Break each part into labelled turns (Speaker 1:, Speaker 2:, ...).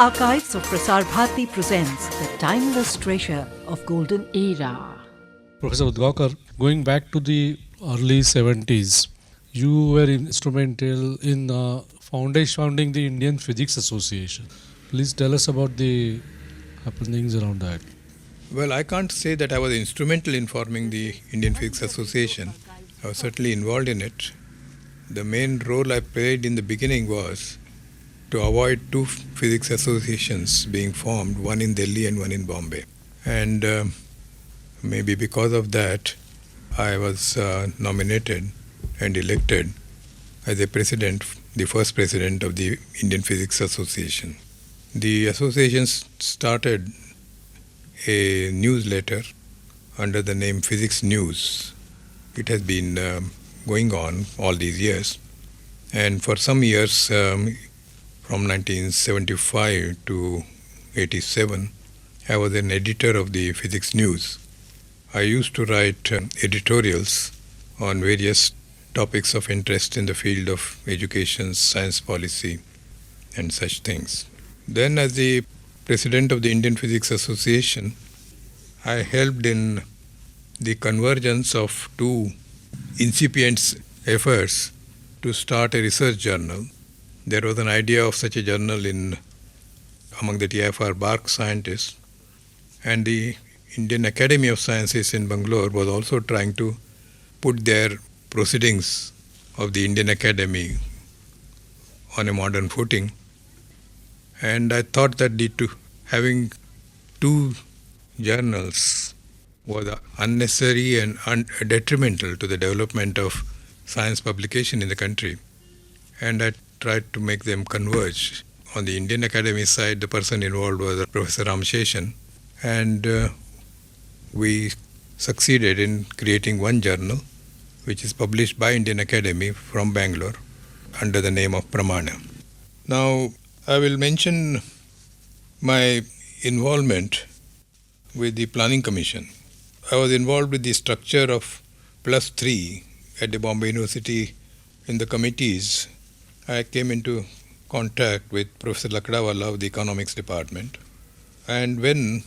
Speaker 1: Archives of Prasar Bharati presents the timeless treasure of golden era.
Speaker 2: Professor Udgawkar, going back to the early 70s, you were instrumental in founding the Indian Physics Association. Please tell us about the happenings around that.
Speaker 3: Well, I can't say that I was instrumental in forming the Indian Physics Association. I was certainly involved in it. The main role I played in the beginning was to avoid two physics associations being formed, one in Delhi and one in Bombay. And maybe because of that, I was nominated and elected as the first president of the Indian Physics Association. The association started a newsletter under the name Physics News. It has been going on all these years. And for some years, from 1975 to 87, I was an editor of the Physics News. I used to write editorials on various topics of interest in the field of education, science policy, and such things. Then, as the president of the Indian Physics Association, I helped in the convergence of two incipient efforts to start a research journal. There was an idea of such a journal among the TIFR BARC scientists, and the Indian Academy of Sciences in Bangalore was also trying to put their proceedings of the Indian Academy on a modern footing. And I thought that having two journals was unnecessary and detrimental to the development of science publication in the country. And I tried to make them converge. On the Indian Academy side, the person involved was Professor Ramsheshan, and we succeeded in creating one journal which is published by Indian Academy from Bangalore under the name of Pramana. Now, I will mention my involvement with the Planning Commission. I was involved with the structure of +3 at the Bombay University in the committees. I came into contact with Professor Lakdawala of the Economics Department. And when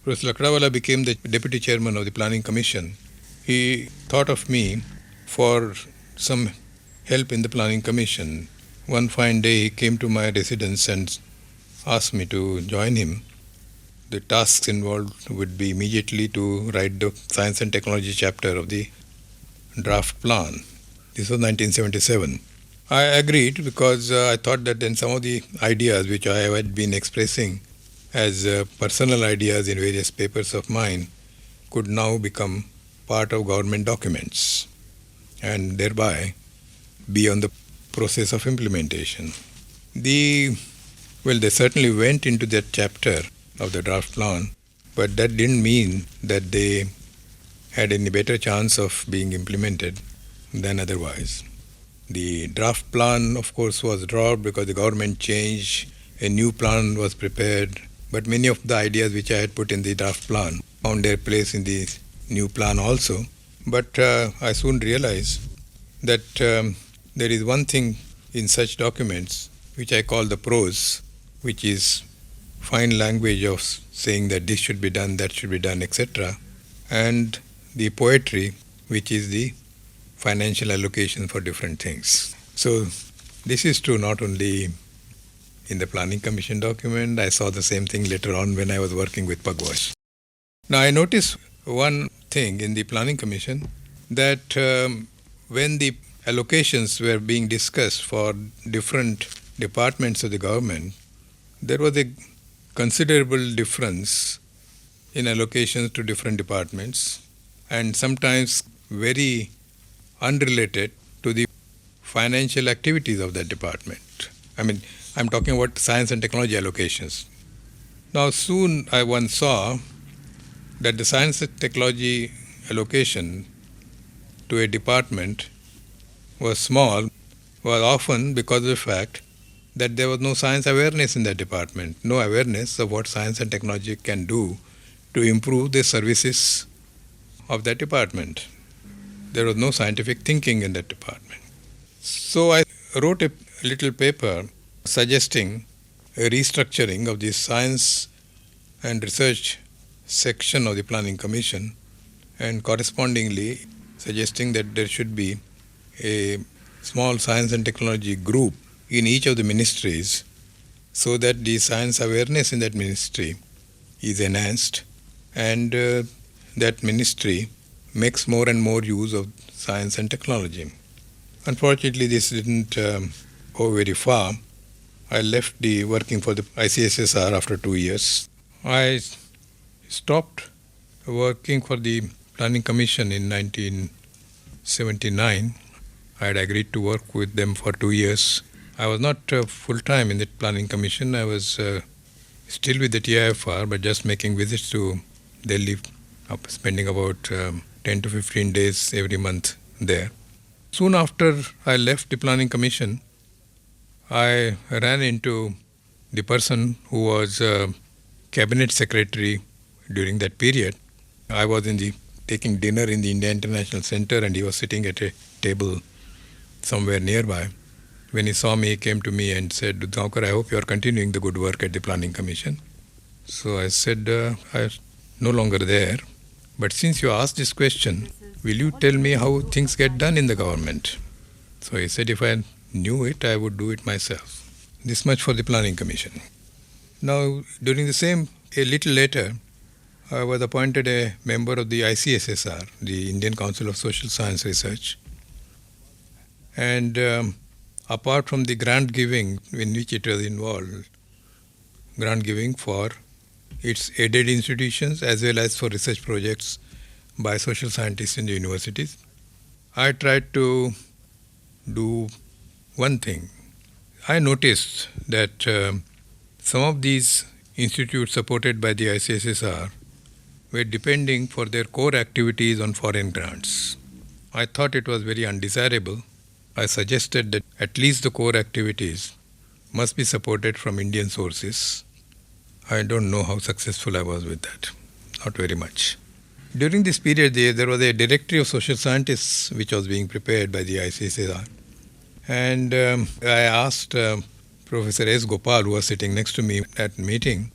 Speaker 3: Professor Lakdawala became the Deputy Chairman of the Planning Commission, he thought of me for some help in the Planning Commission. One fine day, he came to my residence and asked me to join him. The tasks involved would be immediately to write the Science and Technology chapter of the draft plan. This was 1977. I agreed because I thought that then some of the ideas which I had been expressing as personal ideas in various papers of mine could now become part of government documents and thereby be on the process of implementation. They certainly went into that chapter of the draft plan, but that didn't mean that they had any better chance of being implemented than otherwise. The draft plan, of course, was dropped because the government changed. A new plan was prepared, but many of the ideas which I had put in the draft plan found their place in the new plan also. But I soon realized that there is one thing in such documents which I call the prose, which is fine language of saying that this should be done, that should be done, etc. And the poetry, which is the financial allocation for different things. So this is true not only in the Planning Commission document. I saw the same thing later on when I was working with Pugwash. Now I noticed one thing in the Planning Commission, that when the allocations were being discussed for different departments of the government, there was a considerable difference in allocations to different departments, and sometimes very unrelated to the financial activities of that department. I'm talking about science and technology allocations. Now, soon one saw that the science and technology allocation to a department was small, was often because of the fact that there was no science awareness in that department, no awareness of what science and technology can do to improve the services of that department. There was no scientific thinking in that department. So I wrote a little paper suggesting a restructuring of the science and research section of the Planning Commission, and correspondingly suggesting that there should be a small science and technology group in each of the ministries so that the science awareness in that ministry is enhanced and that ministry makes more and more use of science and technology. Unfortunately, this didn't go very far. I left the working for the ICSSR after 2 years. I stopped working for the Planning Commission in 1979. I had agreed to work with them for 2 years. I was not full-time in the Planning Commission. I was still with the TIFR, but just making visits to Delhi, spending about 10 to 15 days every month there. Soon after I left the Planning Commission, I ran into the person who was Cabinet Secretary during that period. I was taking dinner in the India International Center, and he was sitting at a table somewhere nearby. When he saw me, he came to me and said, "Udgaonkar, I hope you are continuing the good work at the Planning Commission." So I said, I'm no longer there. But since you asked this question, will you tell me how things get done in the government? So he said, if I knew it, I would do it myself. This much for the Planning Commission. Now, during the same, a little later, I was appointed a member of the ICSSR, the Indian Council of Social Science Research. And apart from the grant giving in which it was involved, grant giving for its aided institutions as well as for research projects by social scientists in the universities, I tried to do one thing. I noticed that some of these institutes supported by the ICSSR were depending for their core activities on foreign grants. I thought it was very undesirable. I suggested that at least the core activities must be supported from Indian sources. I don't know how successful I was with that. Not very much. During this period, there was a directory of social scientists which was being prepared by the ICSSR. And I asked Professor S. Gopal, who was sitting next to me at the meeting,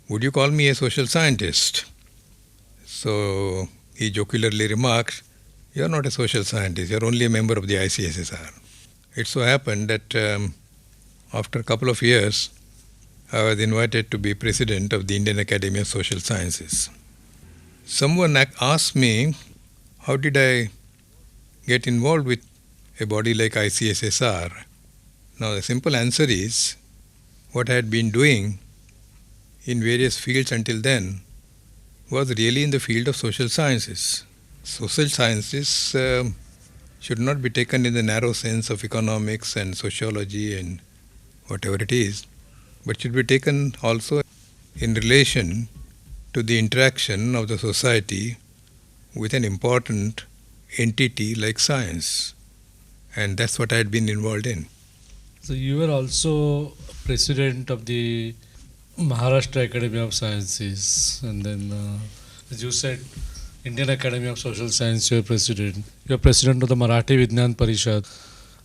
Speaker 3: would you call me a social scientist? So he jocularly remarked, you're not a social scientist, you're only a member of the ICSSR. It so happened that after a couple of years, I was invited to be president of the Indian Academy of Social Sciences. Someone asked me, how did I get involved with a body like ICSSR? Now, the simple answer is, what I had been doing in various fields until then was really in the field of social sciences. Social sciences should not be taken in the narrow sense of economics and sociology and whatever it is, but should be taken also in relation to the interaction of the society with an important entity like science. And that's what I had been involved in.
Speaker 2: So you were also president of the Maharashtra Academy of Sciences, and then as you said, Indian Academy of Social Science, you are president. You are president of the Marathi Vignan Parishad,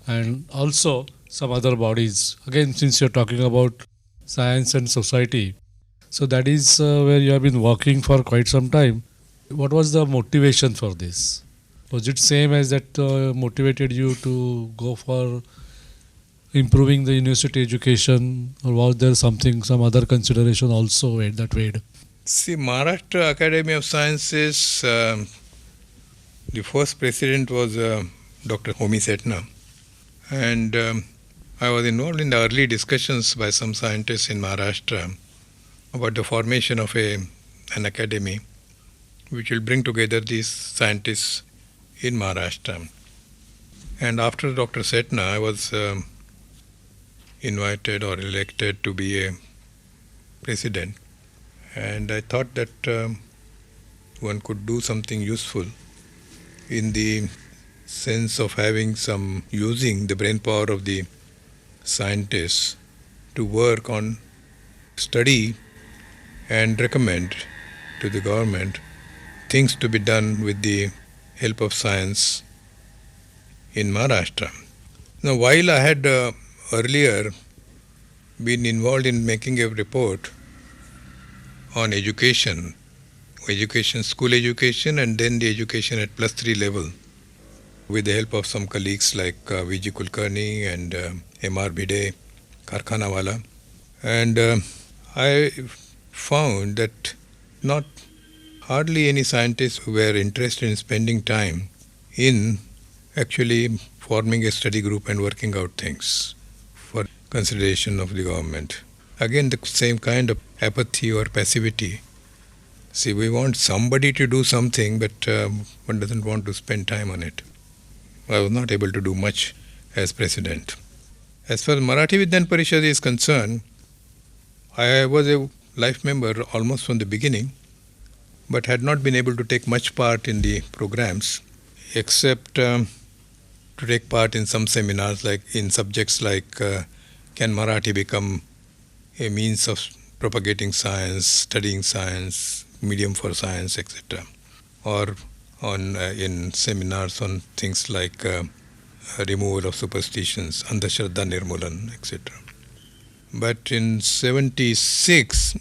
Speaker 2: and also some other bodies. Again, since you are talking about science and society, so that is where you have been working for quite some time. What was the motivation for this? Was it same as that motivated you to go for improving the university education, or was there some other consideration also that weighed?
Speaker 3: See, Maharashtra Academy of Sciences, the first president was Dr. Homi Setna, and I was involved in the early discussions by some scientists in Maharashtra about the formation of an academy which will bring together these scientists in Maharashtra. And after Dr. Setna, I was invited or elected to be a president. And I thought that one could do something useful in the sense of using the brain power of the scientists to work on, study and recommend to the government things to be done with the help of science in Maharashtra. Now, while I had earlier been involved in making a report on education, school education, and then the education at +3 level, with the help of some colleagues like V.G. Kulkarni and M.R. Bhide, Karkhanawala. And I found that hardly any scientists were interested in spending time in actually forming a study group and working out things for consideration of the government. Again, the same kind of apathy or passivity. See, we want somebody to do something, but one doesn't want to spend time on it. I was not able to do much as president. As far as Marathi Vigyan Parishad is concerned, I was a life member almost from the beginning, but had not been able to take much part in the programs, except to take part in some seminars, like in subjects like can Marathi become a means of propagating science, studying science, medium for science, etc. Or on in seminars on things like removal of superstitions, Andhashraddha Nirmulan, etc. But in 76,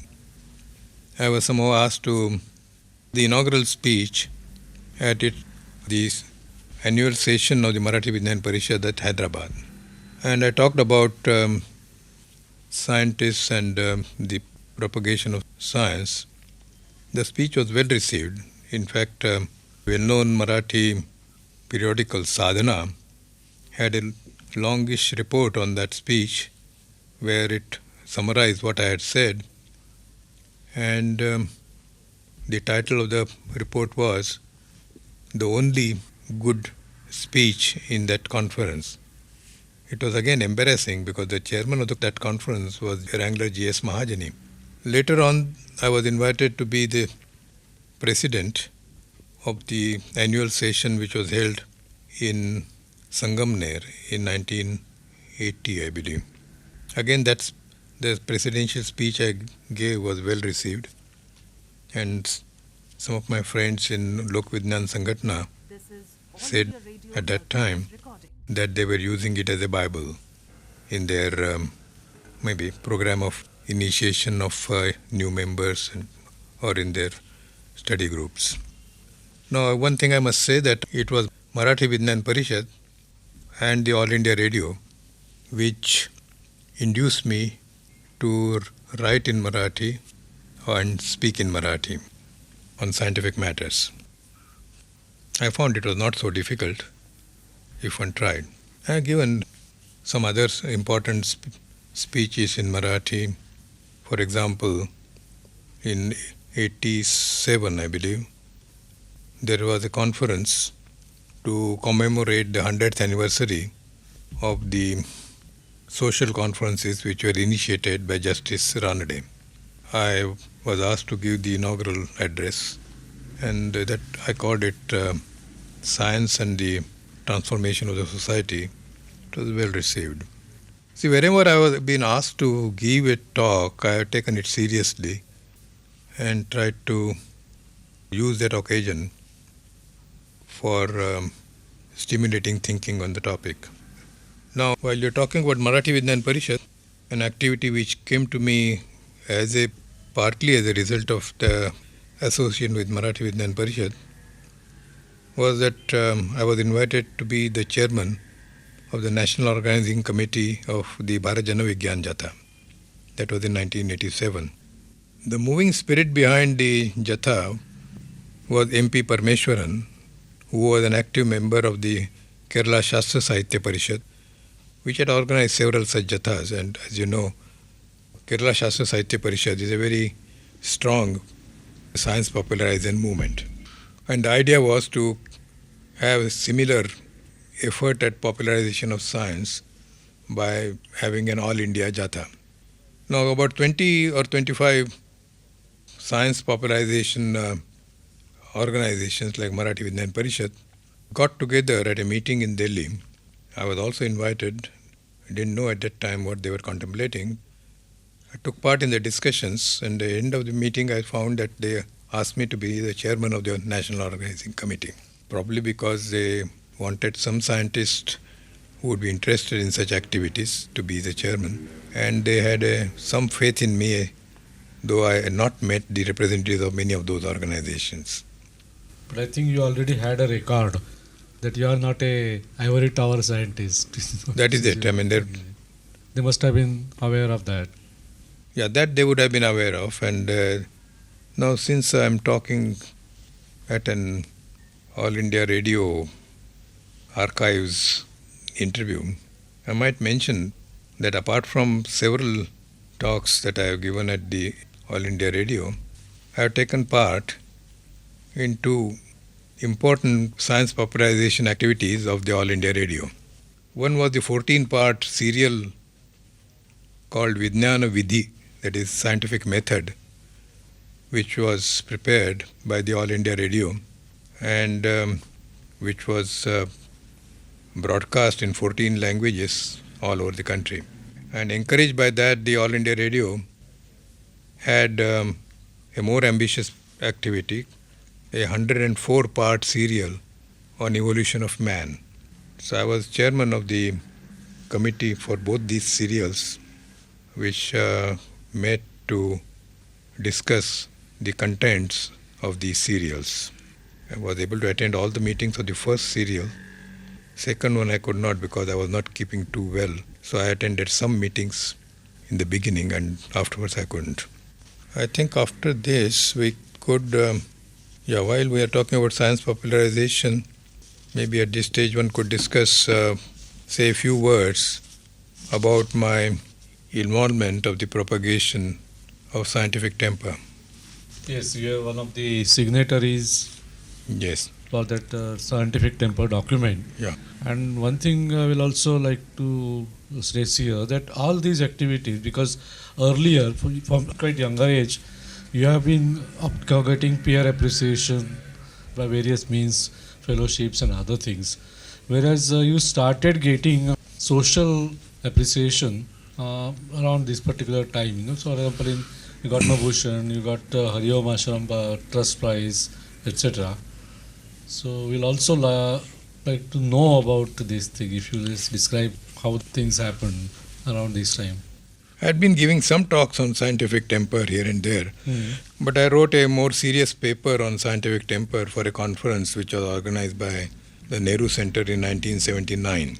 Speaker 3: I was somehow asked to the inaugural speech at the annual session of the Marathi Vigyan Parishad at Hyderabad. And I talked about scientists and the propagation of science. The speech was well received. In fact, well-known Marathi periodical Sadhana had a longish report on that speech where it summarized what I had said. And the title of the report was "The Only Good Speech in That Conference." It was again embarrassing because the chairman of that conference was Wrangler G.S. Mahajani. Later on, I was invited to be the president of the annual session which was held in Sangamner in 1980, I believe. Again, the presidential speech I gave was well received, and some of my friends in Lok Vigyan Sangatna said at that time that they were using it as a Bible in their maybe program of initiation of new members or in their study groups. Now, one thing I must say that it was Marathi Vigyan Parishad and the All India Radio which induced me to write in Marathi and speak in Marathi on scientific matters. I found it was not so difficult if one tried. I have given some other important speeches in Marathi. For example, in 87, I believe, there was a conference to commemorate the 100th anniversary of the social conferences which were initiated by Justice Ranade. I was asked to give the inaugural address, and that I called it Science and the Transformation of the Society. It was well received. See, wherever I was being asked to give a talk, I have taken it seriously and tried to use that occasion for stimulating thinking on the topic. Now, while you're talking about Marathi Vigyan Parishad, an activity which came to me partly as a result of the association with Marathi Vigyan Parishad was that I was invited to be the chairman of the National Organizing Committee of the Bharat Jana Vigyan Jatha. That was in 1987. The moving spirit behind the Jatha was MP Parmeshwaran, who was an active member of the Kerala Shastra Sahitya Parishad, which had organized several such Jathas. And as you know, Kerala Shastra Sahitya Parishad is a very strong science popularization movement. And the idea was to have a similar effort at popularization of science by having an all India Jatha. Now, about 20 or 25 science popularization organizations like Marathi Vigyan Parishad got together at a meeting in Delhi. I was also invited. I didn't know at that time what they were contemplating. I took part in the discussions, and at the end of the meeting I found that they asked me to be the chairman of the National Organizing Committee, probably because they wanted some scientist who would be interested in such activities to be the chairman. And they had some faith in me, though I had not met the representatives of many of those organizations.
Speaker 2: But I think you already had a record that you are not a ivory tower scientist.
Speaker 3: That is it. I mean,
Speaker 2: they must have been aware of that.
Speaker 3: yeah, that they would have been aware of. And now, since I'm talking at an All India Radio archives interview, I might mention that apart from several talks that I have given at the All India Radio, I have taken part in two important science popularization activities of the All India Radio. One was the 14-part serial called Vijnana Vidhi, that is scientific method, which was prepared by the All India Radio and which was broadcast in 14 languages all over the country. And encouraged by that, the All India Radio had a more ambitious activity, a 104-part serial on evolution of man. So I was chairman of the committee for both these serials, which met to discuss the contents of these serials. I was able to attend all the meetings of the first serial. Second one I could not because I was not keeping too well. So I attended some meetings in the beginning and afterwards I couldn't. I think after this we could, while we are talking about science popularization, maybe at this stage one could discuss, say a few words about my involvement of the propagation of scientific temper.
Speaker 2: Yes, you are one of the signatories
Speaker 3: Yes.
Speaker 2: for that scientific temper document.
Speaker 3: Yeah.
Speaker 2: And one thing I will also like to stress here, that all these activities, because earlier, from quite younger age, you have been getting peer appreciation by various means, fellowships and other things. Whereas you started getting social appreciation around this particular time. So, for example, you got Mabhushan, you got Hariom Ashram Trust Prize, etc. So we'll also like to know about this thing, if you just describe how things happened around this time.
Speaker 3: I had been giving some talks on scientific temper here and there, but I wrote a more serious paper on scientific temper for a conference which was organized by the Nehru Center in 1979.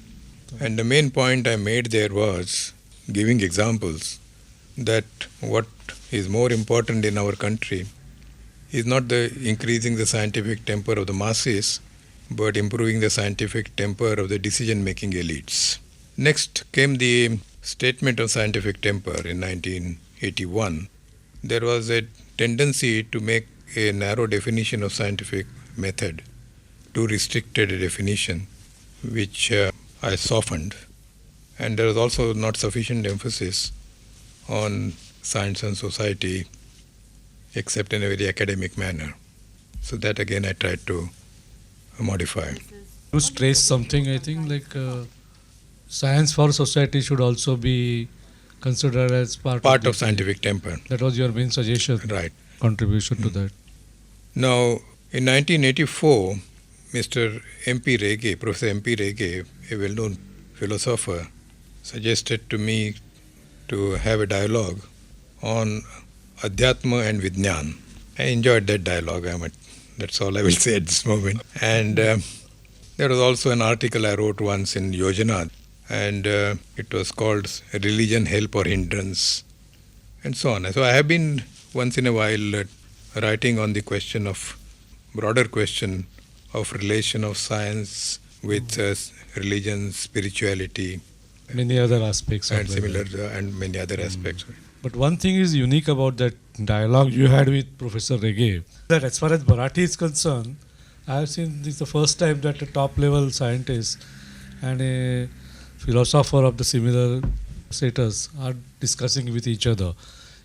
Speaker 3: And the main point I made there was giving examples that what is more important in our country is not the increasing the scientific temper of the masses, but improving the scientific temper of the decision-making elites. Next came the Statement of Scientific Temper in 1981. There was a tendency to make a narrow definition of scientific method, too restricted a definition, which I softened. And there was also not sufficient emphasis on science and society, except in a very academic manner. So that again I tried to modify.
Speaker 2: You stress something, I think, like science for society should also be considered as part
Speaker 3: of scientific temper.
Speaker 2: That was your main suggestion,
Speaker 3: Right.
Speaker 2: contribution to that.
Speaker 3: Now, in 1984, Mr. M.P. Rege, Professor M.P. Rege, a well-known philosopher, suggested to me to have a dialogue on Adhyatma and Vijnana. I enjoyed that dialogue. That's all I will say at this moment. And there was also an article I wrote once in Yojana, and it was called Religion, Help or Hindrance, and so on. So I have been once in a while writing on the broader question of relation of science with religion, spirituality,
Speaker 2: Many other aspects.
Speaker 3: and similar and many other aspects.
Speaker 2: But one thing is unique about that dialogue you had with Professor Rege, that as far as Marathi is concerned, I have seen this is the first time that a top level scientist and a philosopher of the similar status are discussing with each other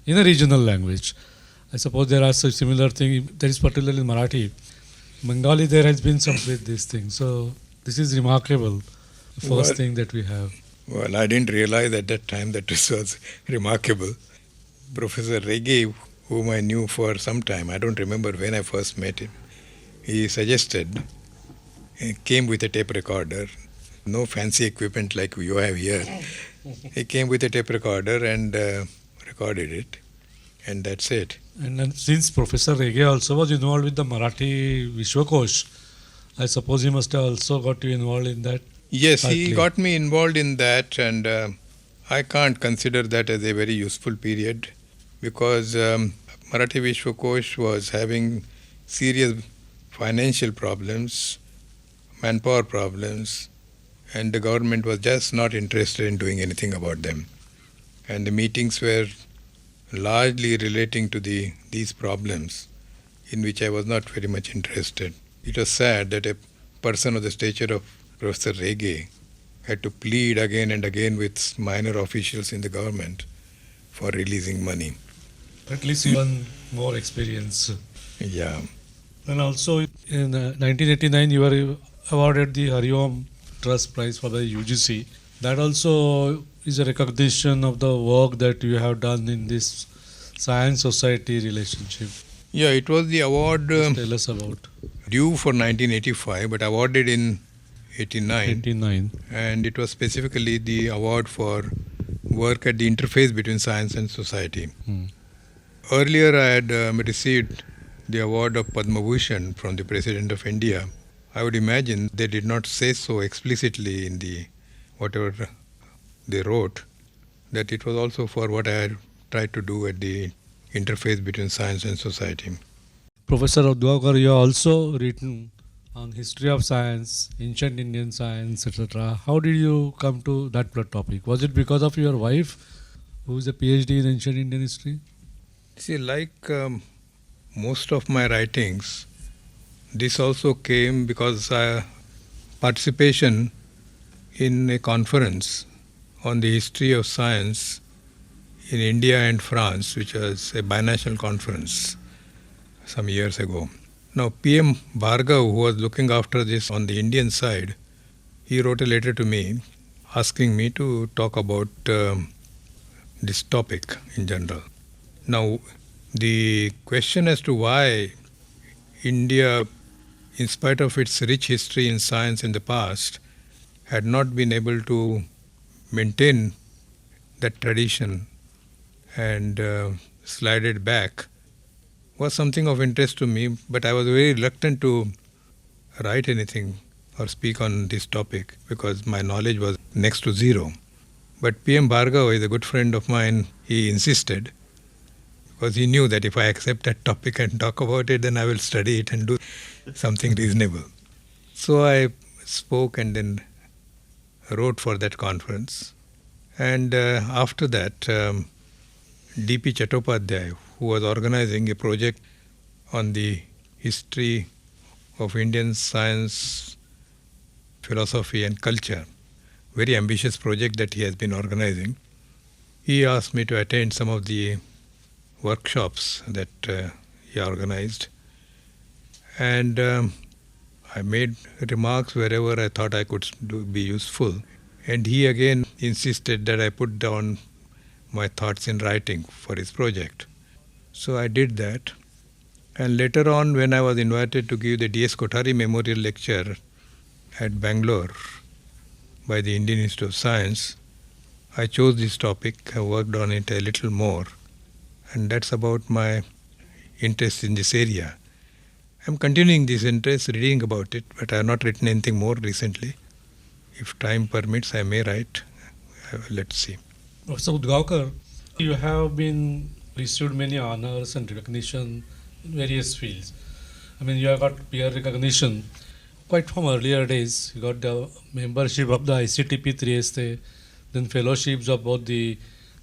Speaker 2: in a regional language. I suppose there are such similar things, that is particularly in Marathi. Bengali there has been some with this thing. So this is remarkable, the first thing that we have.
Speaker 3: Well, I didn't realize at that time that this was remarkable. Professor Rege, whom I knew for some time, I don't remember when I first met him, he suggested, he came with a tape recorder, No fancy equipment like you have here. He came with a tape recorder and recorded it, and that's it.
Speaker 2: And then since Professor Rege also was involved with the Marathi Vishwakosh, I suppose he must have also got you involved in that.
Speaker 3: Yes, he
Speaker 2: Partly.
Speaker 3: got me involved in that, and I can't consider that as a very useful period because Marathi Vishwakosh was having serious financial problems, manpower problems, and the government was just not interested in doing anything about them. And the meetings were largely relating to these problems, in which I was not very much interested. It was sad that a person of the stature of Professor Rege had to plead again and again with minor officials in the government for releasing money.
Speaker 2: At least you won more experience.
Speaker 3: Yeah.
Speaker 2: And also in 1989 you were awarded the Hariom Trust Prize for the UGC. That also is a recognition of the work that you have done in this science society relationship.
Speaker 3: Yeah, it was the award
Speaker 2: Tell us about
Speaker 3: due for 1985, but awarded in 89.
Speaker 2: 89.
Speaker 3: And it was specifically the award for work at the interface between science and society. Earlier, I had received the award of Padma Bhushan from the President of India. I would imagine they did not say so explicitly in the whatever they wrote, that it was also for what I had tried to do at the interface between science and society.
Speaker 2: Professor Udgaonkar, you have also written on history of science, ancient Indian science, etc. How did you come to that topic? Was it because of your wife, who is a PhD in ancient Indian history?
Speaker 3: See, like most of my writings, this also came because participation in a conference on the history of science in India and France, which was a binational conference some years ago. Now, PM Bhargav, who was looking after this on the Indian side, he wrote a letter to me asking me to talk about this topic in general. Now, the question as to why India, in spite of its rich history in science in the past, had not been able to maintain that tradition and slide it back was something of interest to me, but I was very reluctant to write anything or speak on this topic because my knowledge was next to zero. But PM Bhargav is a good friend of mine. He insisted because he knew that if I accept that topic and talk about it, then I will study it and do something reasonable. So I spoke and then wrote for that conference. And after that, D.P. Chattopadhyay, who was organizing a project on the history of Indian science, philosophy and culture, very ambitious project that he has been organizing, he asked me to attend some of the workshops that he organized. And I made remarks wherever I thought I could be useful. And he again insisted that I put down my thoughts in writing for his project. So I did that. And later on, when I was invited to give the D.S. Kothari Memorial Lecture at Bangalore by the Indian Institute of Science, I chose this topic. I worked on it a little more. And that's about my interest in this area. I'm continuing this interest, reading about it, but I have not written anything more recently. If time permits, I may write. Let's see.
Speaker 2: Professor Udgaonkar, you have been received many honors and recognition in various fields. I mean, you have got peer recognition quite from earlier days. You got the membership of the ICTP Trieste, then fellowships of both the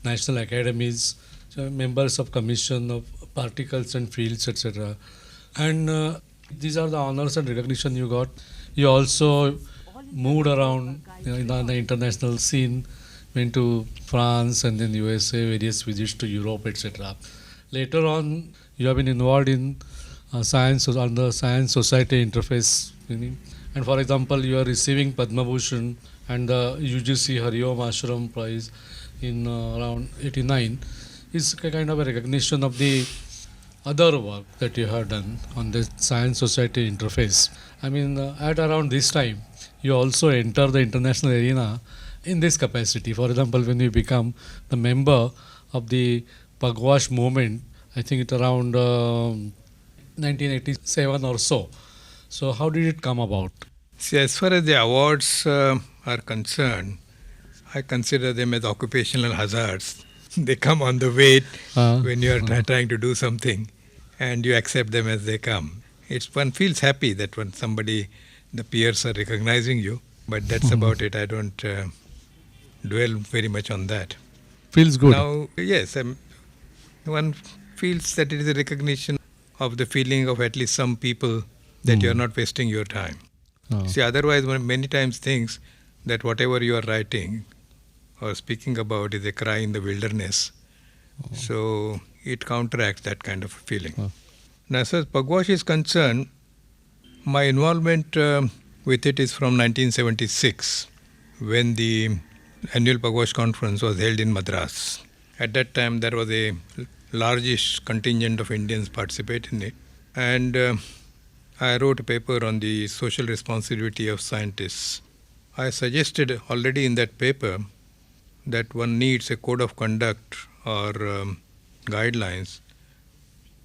Speaker 2: national academies, so members of commission of particles and fields, etc. And these are the honors and recognition you got. You also moved around in the international scene, went to France and then USA, various visits to Europe, etc. Later on, you have been involved in science on the Science Society interface. And for example, you are receiving Padma Bhushan and the UGC Hariom Ashram Prize in around 89 is a kind of a recognition of the other work that you have done on the Science Society interface. I mean, at around this time, you also enter the international arena in this capacity. For example, when you become the member of the Pugwash movement, I think it around 1987 or so. So how did it come about?
Speaker 3: See, as far as the awards are concerned, I consider them as occupational hazards. They come on the way when you are trying to do something, and you accept them as they come. One feels happy that when the peers are recognizing you, but that's about it. I don't dwell very much on that.
Speaker 2: Feels good.
Speaker 3: Now, yes, one feels that it is a recognition of the feeling of at least some people that you are not wasting your time. See, otherwise, one many times thinks that whatever you are writing or speaking about is a cry in the wilderness. So it counteracts that kind of feeling. Now, as far as Pugwash is concerned, my involvement with it is from 1976, when the annual Pugwash conference was held in Madras. At that time, there was a largish contingent of Indians participating in it. And I wrote a paper on the social responsibility of scientists. I suggested already in that paper that one needs a code of conduct or guidelines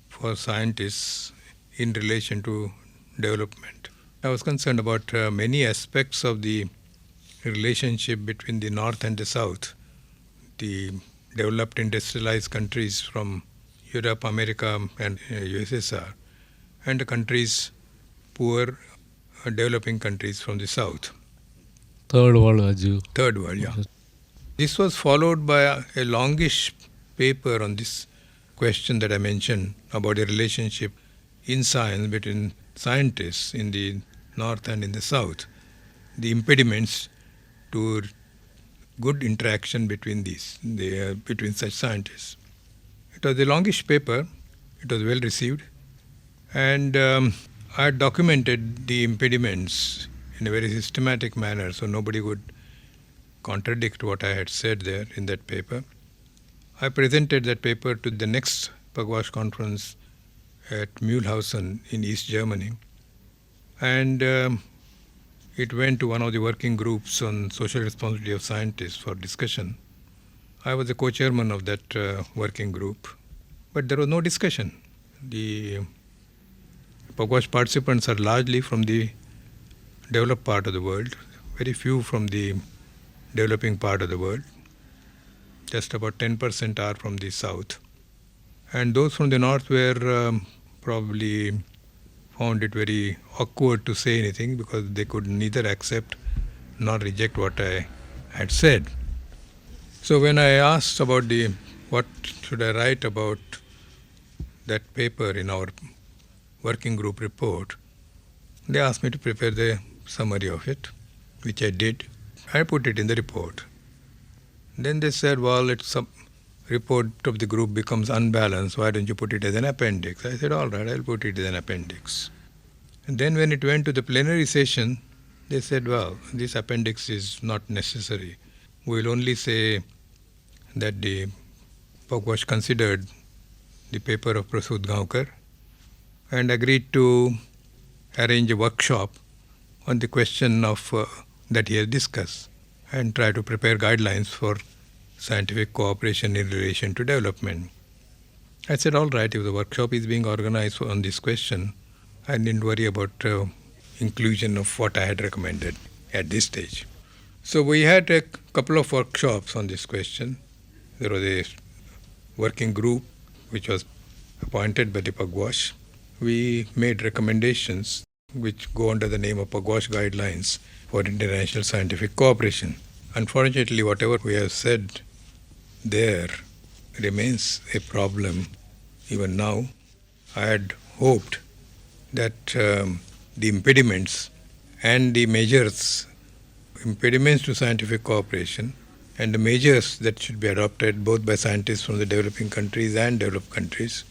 Speaker 3: for scientists in relation to development. I was concerned about many aspects of the relationship between the North and the South, the developed industrialized countries from Europe, America and USSR, and the countries, poor developing countries from the South.
Speaker 2: Third world, Raju.
Speaker 3: Third world, yeah. This was followed by a longish paper on this question that I mentioned about the relationship in science between scientists in the North and in the South, the impediments to good interaction between between such scientists. It was a longish paper. It was well received, and I documented the impediments in a very systematic manner, so nobody would contradict what I had said there in that paper. I presented that paper to the next Pugwash conference at Mühlhausen in East Germany, and it went to one of the working groups on social responsibility of scientists for discussion. I was the co-chairman of that working group, but there was no discussion. The Pugwash participants are largely from the developed part of the world, very few from the developing part of the world. Just about 10% are from the South. And those from the North were probably found it very awkward to say anything because they could neither accept nor reject what I had said. So when I asked about what should I write about that paper in our working group report, they asked me to prepare the summary of it, which I did. I put it in the report. Then they said, well, it's a report of the group becomes unbalanced. Why don't you put it as an appendix? I said, all right, I'll put it as an appendix. And then when it went to the plenary session, they said, well, this appendix is not necessary. We'll only say that the Pugwash considered the paper of Prasud Gaonkar and agreed to arrange a workshop on the question of that he has discussed and try to prepare guidelines for scientific cooperation in relation to development. I said, all right, if the workshop is being organized on this question, I didn't worry about inclusion of what I had recommended at this stage. So we had a couple of workshops on this question. There was a working group which was appointed by the Pugwash. We made recommendations which go under the name of Pugwash Guidelines for International Scientific Cooperation. Unfortunately, whatever we have said there remains a problem even now. I had hoped that the impediments and the measures, impediments to scientific cooperation and the measures that should be adopted both by scientists from the developing countries and developed countries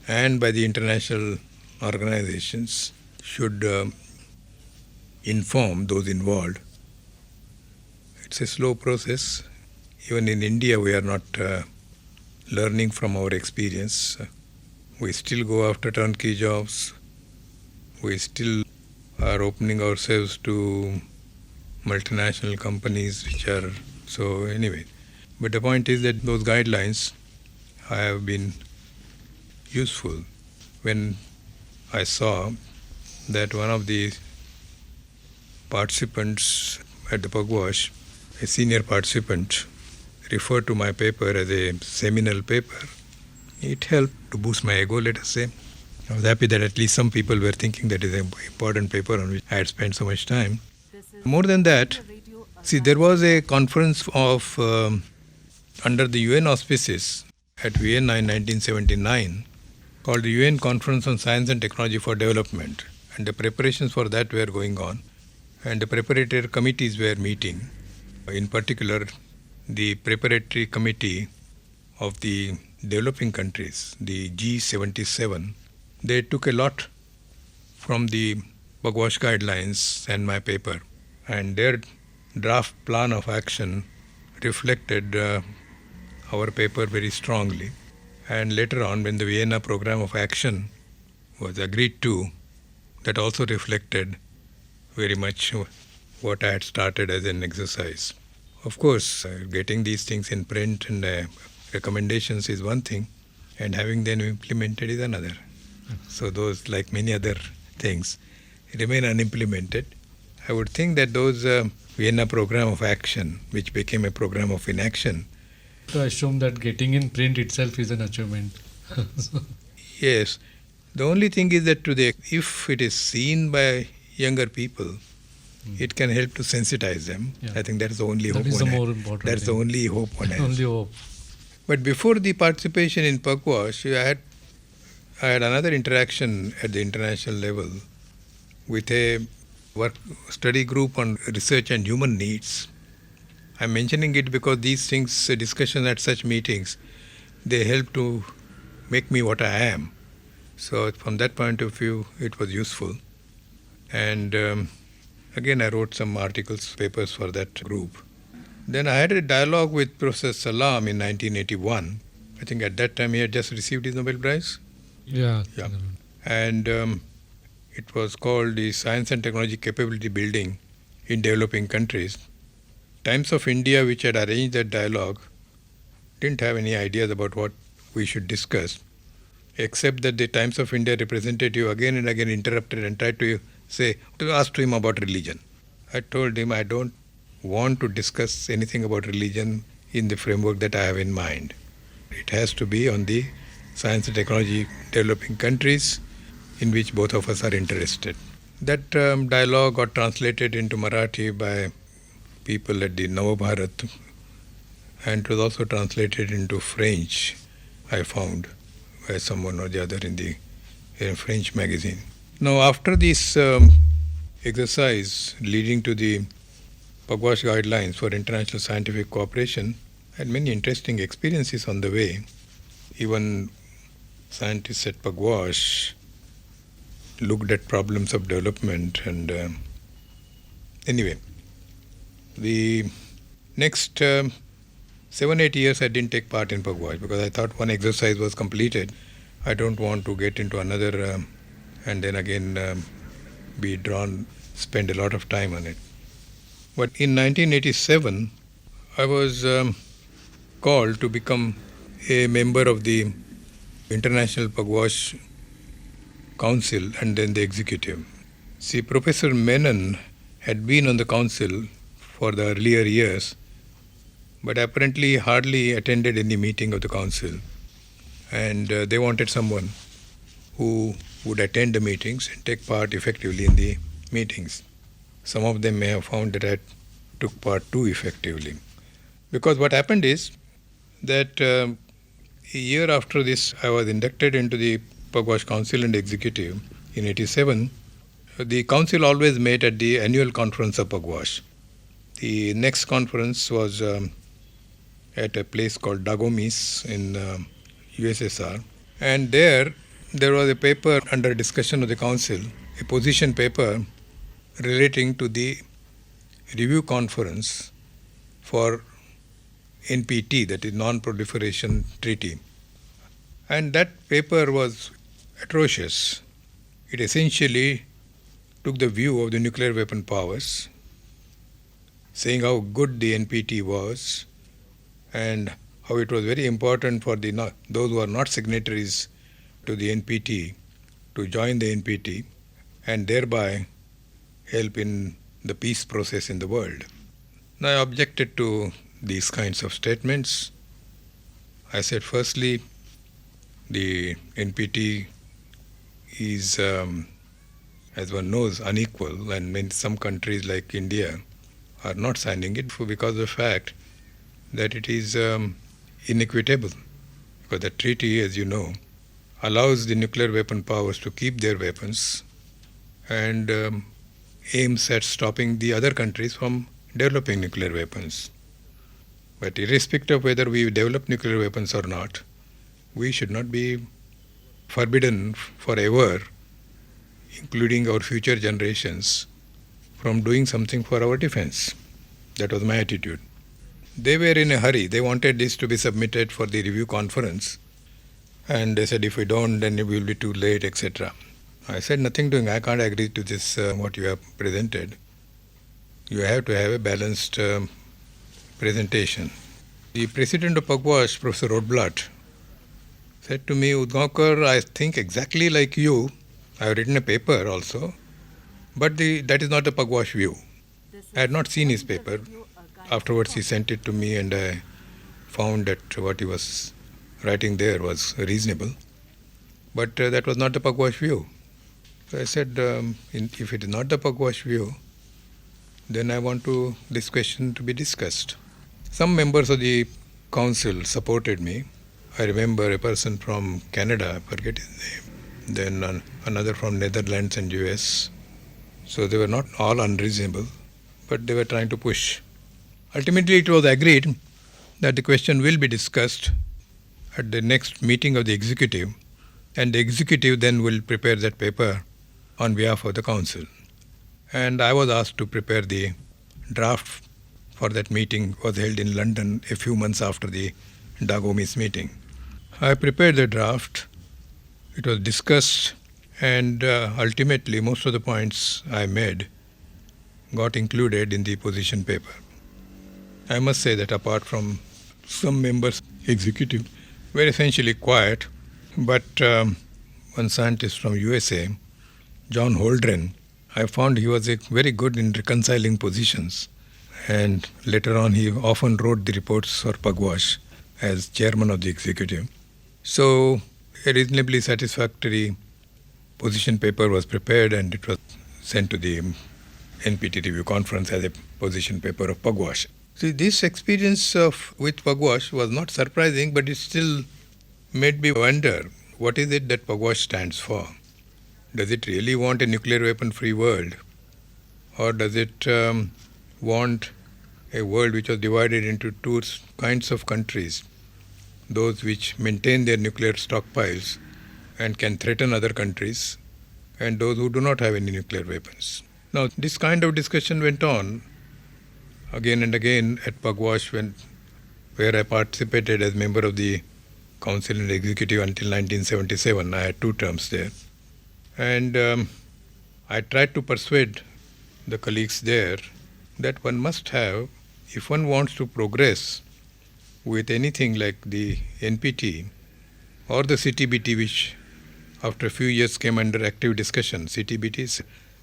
Speaker 3: and by the international organizations should inform those involved. It's a slow process. Even in India, we are not learning from our experience. We still go after turnkey jobs. We still are opening ourselves to multinational companies which are so anyway. But the point is that those guidelines have been useful when I saw that one of the participants at the Pugwash, a senior participant, referred to my paper as a seminal paper. It helped to boost my ego, let us say. I was happy that at least some people were thinking that is an important paper on which I had spent so much time. More than that, see, there was a conference of under the UN auspices at Vienna in 1979 called the UN Conference on Science and Technology for Development, and the preparations for that were going on, and the preparatory committees were meeting. In particular, the preparatory committee of the developing countries, the G77, they took a lot from the Pugwash guidelines and my paper, and their draft plan of action reflected our paper very strongly. And later on, when the Vienna program of action was agreed to, that also reflected very much what I had started as an exercise. Of course, getting these things in print and recommendations is one thing, and having them implemented is another. So those, like many other things, remain unimplemented. I would think that those Vienna program of action, which became a program of inaction,
Speaker 2: to assume that getting in print itself is an achievement.
Speaker 3: yes, the only thing is that if it is seen by younger people, it can help to sensitize them.
Speaker 2: Yeah.
Speaker 3: I think that is the only hope.
Speaker 2: That is the more important
Speaker 3: That's the
Speaker 2: thing.
Speaker 3: only hope one has.
Speaker 2: Only hope.
Speaker 3: But before the participation in Pugwash, I had another interaction at the international level with a work study group on research and human needs. I'm mentioning it because these things, discussions at such meetings, they help to make me what I am. So from that point of view, it was useful. And again, I wrote some articles, papers for that group. Then I had a dialogue with Professor Salam in 1981. I think at that time he had just received his Nobel Prize.
Speaker 2: Yeah.
Speaker 3: And it was called the Science and Technology Capability Building in Developing Countries. Times of India, which had arranged that dialogue, didn't have any ideas about what we should discuss, except that the Times of India representative again and again interrupted and tried to ask him about religion. I told him I don't want to discuss anything about religion in the framework that I have in mind. It has to be on the science and technology developing countries in which both of us are interested. That dialogue got translated into Marathi by people at the Navabharat, and it was also translated into French, I found, by someone or the other in a French magazine. Now, after this exercise leading to the Pugwash guidelines for international scientific cooperation, I had many interesting experiences on the way. Even scientists at Pugwash looked at problems of development, and anyway, the next 7-8 years I didn't take part in Pugwash because I thought one exercise was completed. I don't want to get into another and then again spend a lot of time on it. But in 1987, I was called to become a member of the International Pugwash Council and then the executive. See, Professor Menon had been on the council for the earlier years, but apparently hardly attended any meeting of the council. And they wanted someone who would attend the meetings and take part effectively in the meetings. Some of them may have found that I took part too effectively. Because what happened is that a year after this, I was inducted into the Pugwash Council and Executive in 1987. The council always met at the annual conference of Pugwash. The next conference was at a place called Dagomis in USSR. And there was a paper under discussion of the council, a position paper relating to the review conference for NPT, that is Non-Proliferation Treaty. And that paper was atrocious. It essentially took the view of the nuclear weapon powers saying how good the NPT was and how it was very important for those who are not signatories to the NPT to join the NPT and thereby help in the peace process in the world. Now, I objected to these kinds of statements. I said, firstly, the NPT is, as one knows, unequal, and some countries like India are not signing it because of the fact that it is inequitable. Because the treaty, as you know, allows the nuclear weapon powers to keep their weapons and aims at stopping the other countries from developing nuclear weapons. But irrespective of whether we develop nuclear weapons or not, we should not be forbidden forever, including our future generations, from doing something for our defense. That was my attitude. They were in a hurry. They wanted this to be submitted for the review conference. And they said, if we don't, then it will be too late, etc. I said, nothing doing. I can't agree to this, what you have presented. You have to have a balanced presentation. The president of Pugwash, Professor Rotblat, said to me, Udgaonkar, I think exactly like you. I have written a paper also, but that is not the Pugwash view. I had not seen his paper. Afterwards he sent it to me and I found that what he was writing there was reasonable. But that was not the Pugwash view. So I said, if it is not the Pugwash view, then I want this question to be discussed. Some members of the council supported me. I remember a person from Canada, I forget his name, then another from Netherlands and US. So they were not all unreasonable, but they were trying to push. Ultimately, it was agreed that the question will be discussed at the next meeting of the executive, and the executive then will prepare that paper on behalf of the council. And I was asked to prepare the draft for that meeting. Was held in London a few months after the Dagomis meeting. I prepared the draft. It was discussed, and ultimately most of the points I made got included in the position paper. I must say that apart from some members, executive, were essentially quiet, but one scientist from USA, John Holdren, I found he was very good in reconciling positions, and later on he often wrote the reports for Pugwash as chairman of the executive. So a reasonably satisfactory position paper was prepared and it was sent to the NPT review conference as a position paper of Pugwash. See, this experience with Pugwash was not surprising, but it still made me wonder, what is it that Pugwash stands for? Does it really want a nuclear weapon-free world? Or does it want a world which was divided into two kinds of countries, those which maintain their nuclear stockpiles and can threaten other countries, and those who do not have any nuclear weapons? Now, this kind of discussion went on again and again at Pugwash, where I participated as member of the council and executive until 1977. I had 2 terms there. And I tried to persuade the colleagues there that one must have, if one wants to progress with anything like the NPT or the CTBT, which after a few years came under active discussion. CTBT is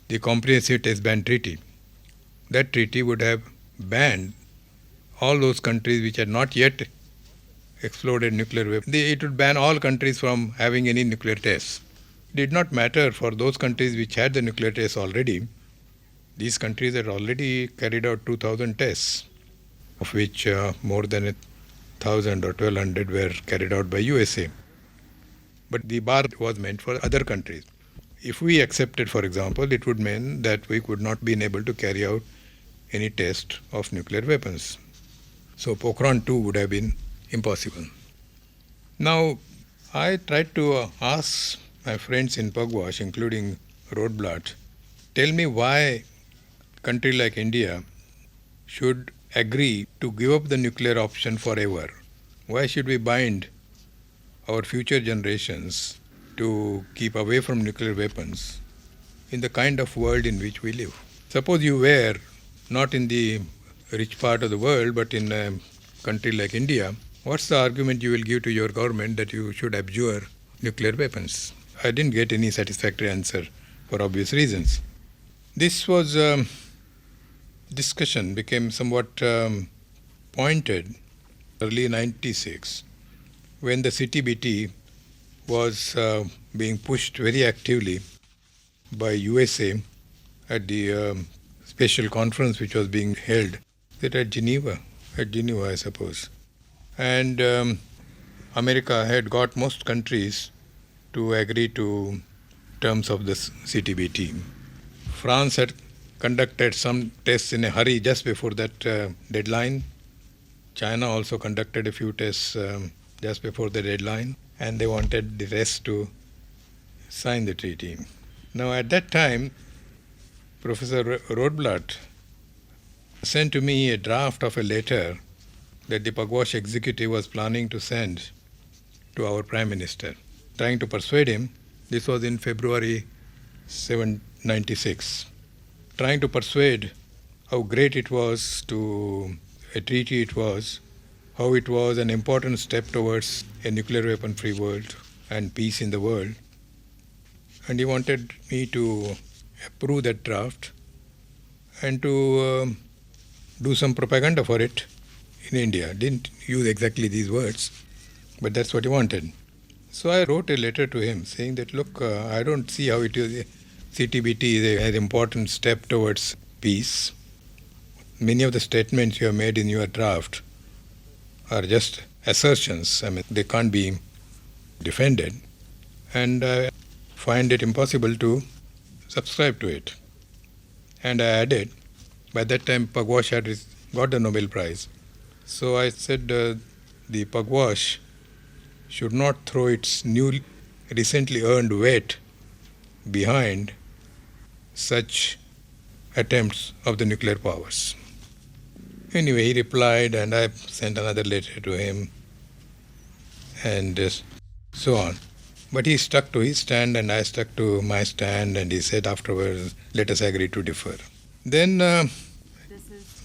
Speaker 3: the Comprehensive Test Ban Treaty. That treaty would have banned all those countries which had not yet exploded nuclear weapons. It would ban all countries from having any nuclear tests. It did not matter for those countries which had the nuclear tests already. These countries had already carried out 2,000 tests, of which more than 1,000 or 1,200 were carried out by USA. But the bar was meant for other countries. If we accepted, for example, it would mean that we could not be able to carry out any test of nuclear weapons. So Pokhran 2 would have been impossible. Now, I tried to ask my friends in Pugwash, including Rotblat, tell me why a country like India should agree to give up the nuclear option forever. Why should we bind our future generations to keep away from nuclear weapons in the kind of world in which we live? Suppose you were not in the rich part of the world, but in a country like India, what's the argument you will give to your government that you should abjure nuclear weapons? I didn't get any satisfactory answer for obvious reasons. This was discussion became somewhat pointed early 96 when the CTBT was being pushed very actively by USA at the special conference which was being held at Geneva, I suppose. And America had got most countries to agree to terms of the CTBT. France had conducted some tests in a hurry just before that deadline. China also conducted a few tests just before the deadline, and they wanted the rest to sign the treaty. Now, at that time, Professor Rothblatt sent to me a draft of a letter that the Pugwash executive was planning to send to our Prime Minister, trying to persuade him. This was in February 96. Trying to persuade how great it was to a treaty it was, how it was an important step towards a nuclear weapon-free world and peace in the world. And he wanted me to approve that draft and to do some propaganda for it in India. Didn't use exactly these words, but that's what he wanted. So I wrote a letter to him saying that, look, I don't see how it is. CTBT is an important step towards peace. Many of the statements you have made in your draft are just assertions. I mean, they can't be defended. And I find it impossible to subscribe to it. And I added, by that time Pugwash had got the Nobel Prize. So I said the Pugwash should not throw its recently earned weight behind such attempts of the nuclear powers. Anyway, he replied, and I sent another letter to him, and so on. But he stuck to his stand, and I stuck to my stand, and he said afterwards, let us agree to differ. Then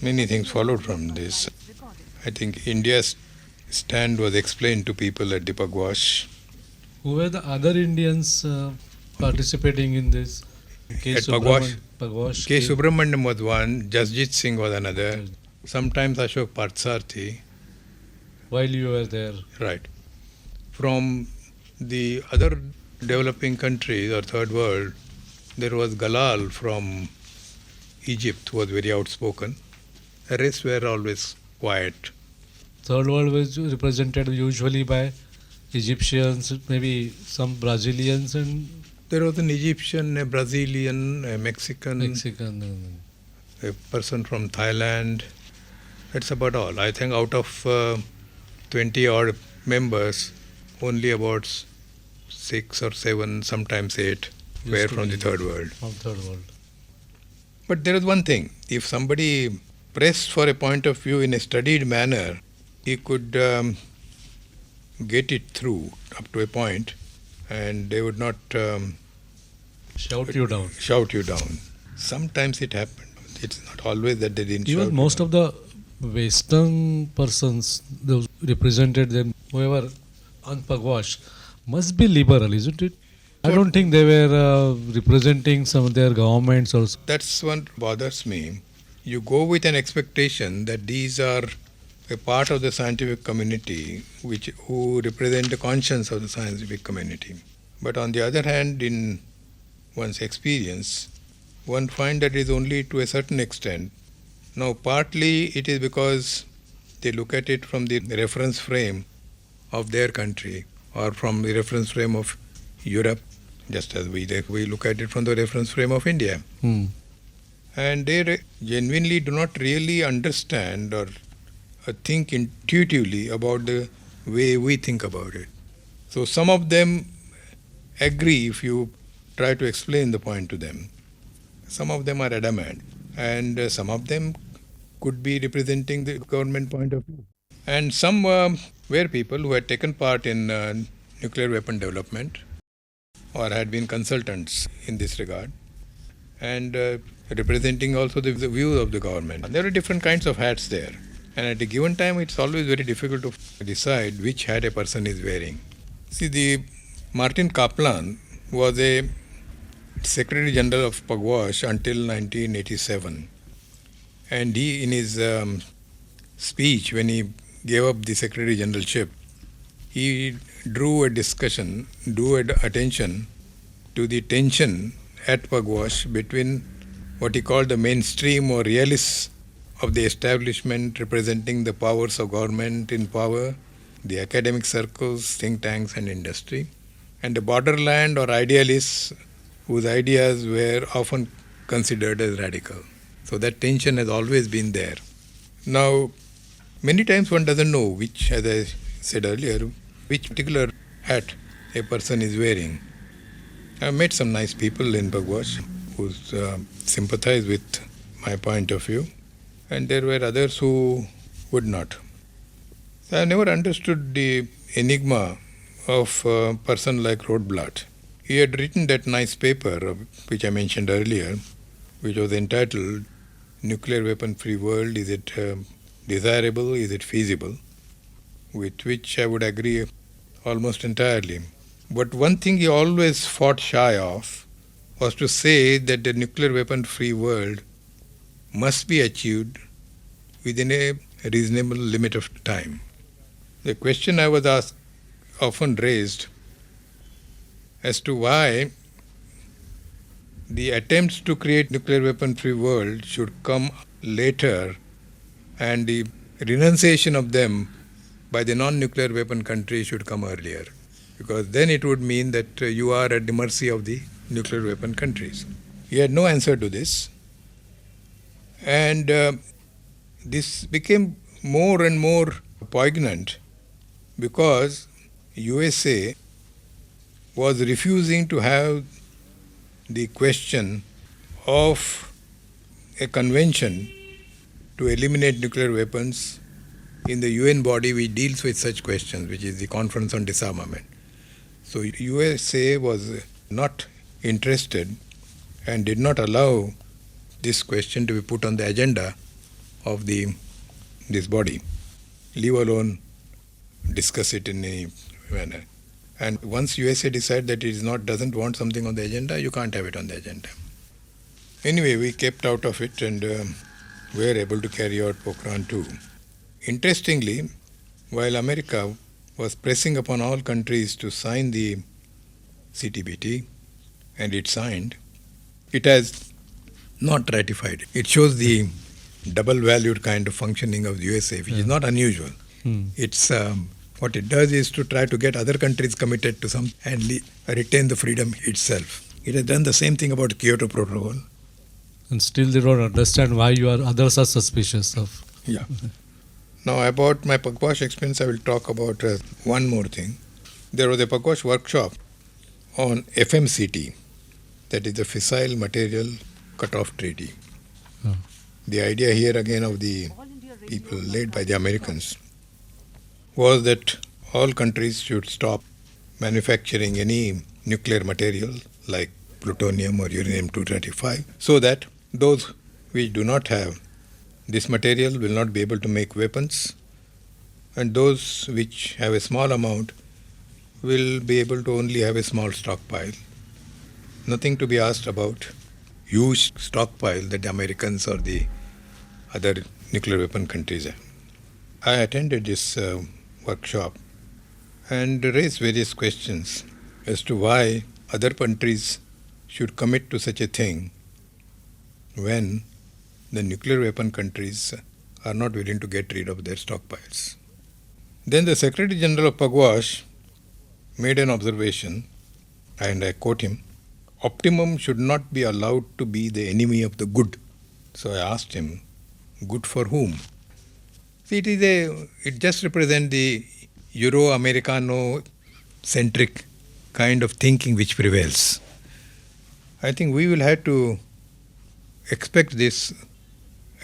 Speaker 3: many things followed from this. I think India's stand was explained to people at the Pugwash.
Speaker 2: Who were the other Indians participating in this?
Speaker 3: At Pugwash, K. Subramaniam was one, Jasjit Singh was another, sometimes Ashok Partsarthi.
Speaker 2: While you were there?
Speaker 3: Right. From the other developing countries or third world, there was Galal from Egypt who was very outspoken. The rest were always quiet.
Speaker 2: Third world was represented usually by Egyptians, maybe some Brazilians, and
Speaker 3: there was an Egyptian, a Brazilian, a Mexican, a person from Thailand. That's about all. I think out of 20 odd members, only about 6 or 7, sometimes 8 were from the third world.
Speaker 2: From third world.
Speaker 3: But there is one thing. If somebody pressed for a point of view in a studied manner, he could get it through up to a point, and they would not
Speaker 2: shout you down.
Speaker 3: Sometimes it happened. It's not always that they didn't
Speaker 2: Even
Speaker 3: shout
Speaker 2: most
Speaker 3: you
Speaker 2: of the Western persons, those represented them, whoever on Pugwash, must be liberal, isn't it? I don't think they were representing some of their governments also.
Speaker 3: That's what bothers me. You go with an expectation that these are a part of the scientific community who represent the conscience of the scientific community. But on the other hand, in one's experience, one finds that it is only to a certain extent. Now, partly it is because they look at it from the reference frame of their country or from the reference frame of Europe, just as we look at it from the reference frame of India. And they genuinely do not really understand or think intuitively about the way we think about it. So some of them agree if you try to explain the point to them. Some of them are adamant, and some of them could be representing the government point of view. And some were people who had taken part in nuclear weapon development or had been consultants in this regard. and representing also the view of the government. There are different kinds of hats there. And at a given time, it's always very difficult to decide which hat a person is wearing. See, the Martin Kaplan was a Secretary General of Pugwash until 1987. And he, in his speech, when he gave up the Secretary Generalship, he drew attention to the tension at Pugwash between what he called the mainstream or realists of the establishment representing the powers of government in power, the academic circles, think tanks and industry, and the borderland or idealists whose ideas were often considered as radical. So that tension has always been there. Now, many times one doesn't know which, as I said earlier, which particular hat a person is wearing. I've met some nice people in Pugwash who sympathize with my point of view, and there were others who would not. So I never understood the enigma of a person like Rothblatt. He had written that nice paper, which I mentioned earlier, which was entitled Nuclear Weapon Free World, is it desirable, is it feasible? With which I would agree almost entirely. But one thing he always fought shy of was to say that the nuclear weapon free world must be achieved within a reasonable limit of time. The question I was often raised as to why the attempts to create nuclear weapon free world should come later and the renunciation of them by the non-nuclear weapon countries should come earlier, because then it would mean that you are at the mercy of the nuclear weapon countries. He had no answer to this, and this became more and more poignant because USA was refusing to have the question of a convention to eliminate nuclear weapons in the UN body which deals with such questions, which is the Conference on Disarmament. So USA was not interested and did not allow this question to be put on the agenda of this body, leave alone discuss it in any manner. And once USA decides that it doesn't want something on the agenda, you can't have it on the agenda. Anyway, we kept out of it and were able to carry out Pokhran 2. Interestingly, while America was pressing upon all countries to sign the CTBT, and it signed, it has not ratified it. It shows the double-valued kind of functioning of the USA, which is not unusual. It's what it does is to try to get other countries committed to some and retain the freedom itself. It has done the same thing about the Kyoto Protocol.
Speaker 2: And still they don't understand why others are suspicious of.
Speaker 3: Yeah. Now about my Pugwash experience, I will talk about one more thing. There was a Pugwash workshop on FMCT, that is the Fissile Material Cut-off Treaty.
Speaker 2: Oh.
Speaker 3: The idea here again of the people led by the Americans was that all countries should stop manufacturing any nuclear material like plutonium or uranium-235 so that those which do not have this material will not be able to make weapons, and those which have a small amount will be able to only have a small stockpile. Nothing to be asked about huge stockpile that the Americans or the other nuclear weapon countries have. I attended this workshop and raised various questions as to why other countries should commit to such a thing when the nuclear weapon countries are not willing to get rid of their stockpiles. Then the Secretary General of Pugwash made an observation, and I quote him, "Optimum should not be allowed to be the enemy of the good." So I asked him, good for whom? See, it just represents the Euro-Americano-centric kind of thinking which prevails. I think we will have to expect this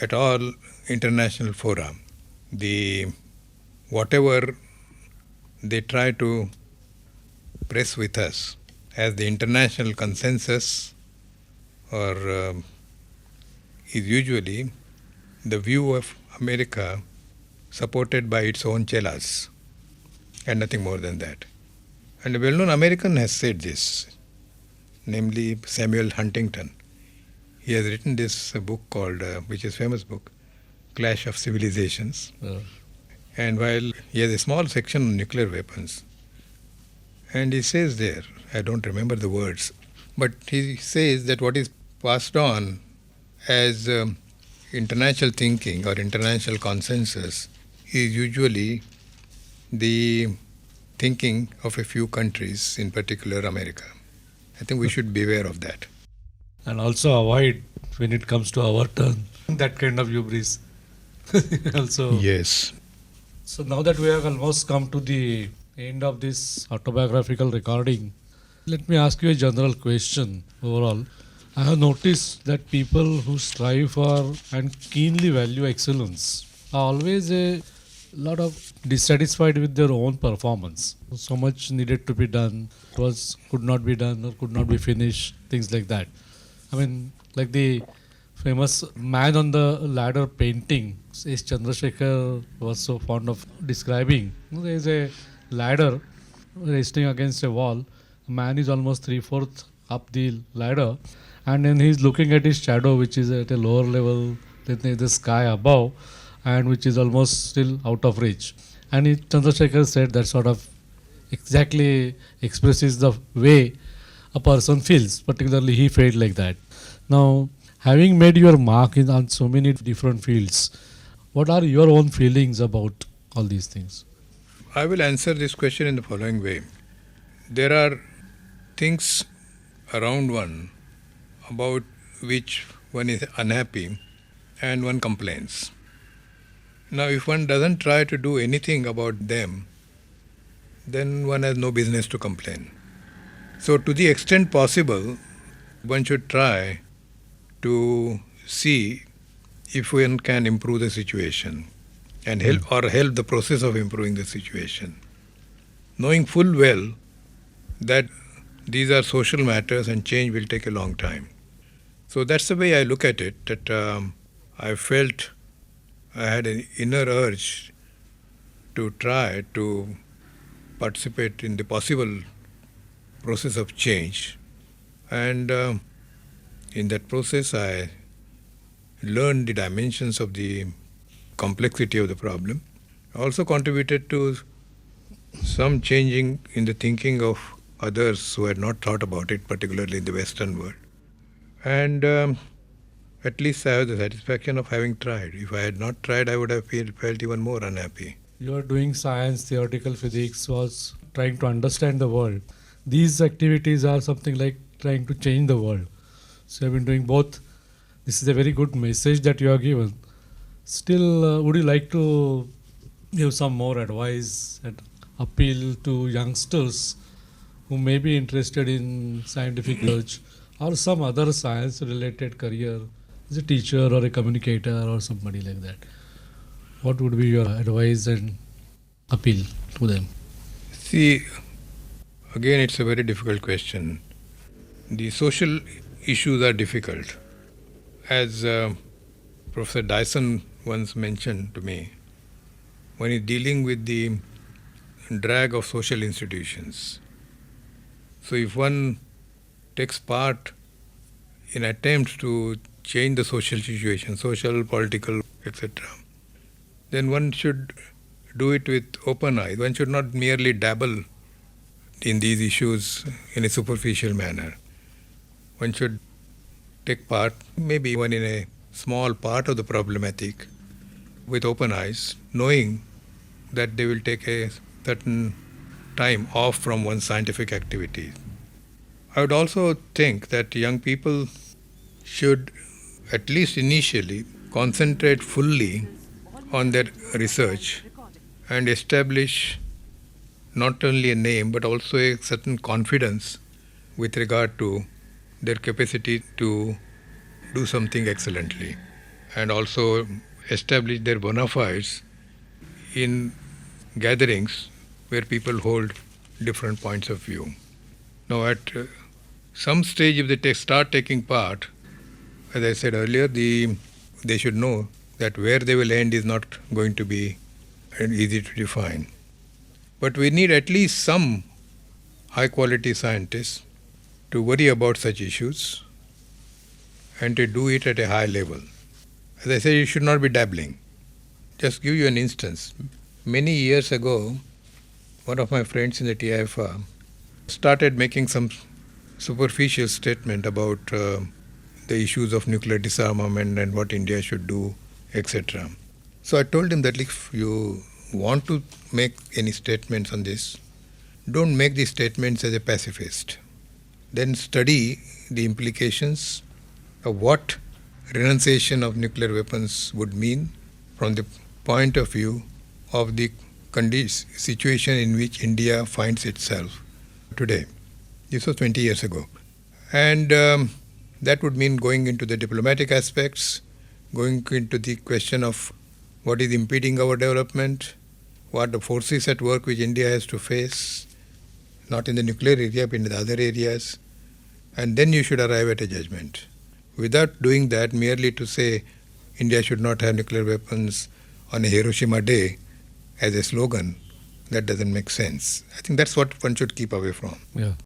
Speaker 3: at all international fora. Whatever they try to press with us as the international consensus or is usually the view of America supported by its own chelas and nothing more than that. And a well-known American has said this, namely Samuel Huntington. He has written this book called, which is a famous book, Clash of Civilizations. And while he has a small section on nuclear weapons, and he says there, I don't remember the words, but he says that what is passed on as international thinking or international consensus is usually the thinking of a few countries, in particular America. I think we should beware of that.
Speaker 2: And also avoid, when it comes to our turn, that kind of hubris. Also.
Speaker 3: Yes.
Speaker 2: So now that we have almost come to the end of this autobiographical recording, let me ask you a general question overall. I have noticed that people who strive for and keenly value excellence are always a lot of dissatisfied with their own performance. So much needed to be done, could not be done or could not be finished, things like that. I mean, like the famous man on the ladder painting, S. Chandrasekhar was so fond of describing. There is a ladder resting against a wall. A man is almost 3/4 up the ladder, and then he is looking at his shadow, which is at a lower level than the sky above, and which is almost still out of reach. And Chandrasekhar said that sort of exactly expresses the way a person feels, particularly he felt like that. Now, having made your mark on so many different fields, what are your own feelings about all these things?
Speaker 3: I will answer this question in the following way. There are things around one about which one is unhappy and one complains. Now, if one doesn't try to do anything about them, then one has no business to complain. So, to the extent possible, one should try to see if one can improve the situation and help the process of improving the situation, knowing full well that these are social matters and change will take a long time. So that's the way I look at it, that I felt I had an inner urge to try to participate in the possible process of change, and in that process I learned the dimensions of the complexity of the problem. I also contributed to some changing in the thinking of others who had not thought about it, particularly in the Western world. And at least I have the satisfaction of having tried. If I had not tried, I would have felt even more unhappy.
Speaker 2: You are doing science, theoretical physics, was trying to understand the world. These activities are something like trying to change the world. So you have been doing both. This is a very good message that you are given. Still, would you like to give some more advice and appeal to youngsters who may be interested in scientific research or some other science-related career, as a teacher or a communicator or somebody like that? What would be your advice and appeal to them?
Speaker 3: See, again, it's a very difficult question. The social issues are difficult. As Professor Dyson once mentioned to me, when he's dealing with the drag of social institutions. So if one takes part in attempts to change the social situation, social, political, etc., then one should do it with open eyes. One should not merely dabble in these issues in a superficial manner. One should take part, maybe even in a small part of the problematic, with open eyes, knowing that they will take a certain time off from one's scientific activity. I would also think that young people should, at least initially, concentrate fully on their research and establish not only a name but also a certain confidence with regard to their capacity to do something excellently, and also establish their bona fides in gatherings where people hold different points of view. Now at some stage, if they start taking part, As I said earlier, they should know that where they will end is not going to be easy to define. But we need at least some high quality scientists to worry about such issues and to do it at a high level. As I said, you should not be dabbling. Just give you an instance. Many years ago, one of my friends in the TIFA started making some superficial statement about the issues of nuclear disarmament and what India should do, etc. So I told him that if you want to make any statements on this, don't make these statements as a pacifist. Then study the implications of what renunciation of nuclear weapons would mean from the point of view of the situation in which India finds itself today. This was 20 years ago. And that would mean going into the diplomatic aspects, going into the question of what is impeding our development, what the forces at work which India has to face, not in the nuclear area but in the other areas, and then you should arrive at a judgment. Without doing that, merely to say India should not have nuclear weapons on a Hiroshima Day as a slogan, that doesn't make sense. I think that's what one should keep away from.
Speaker 2: Yeah.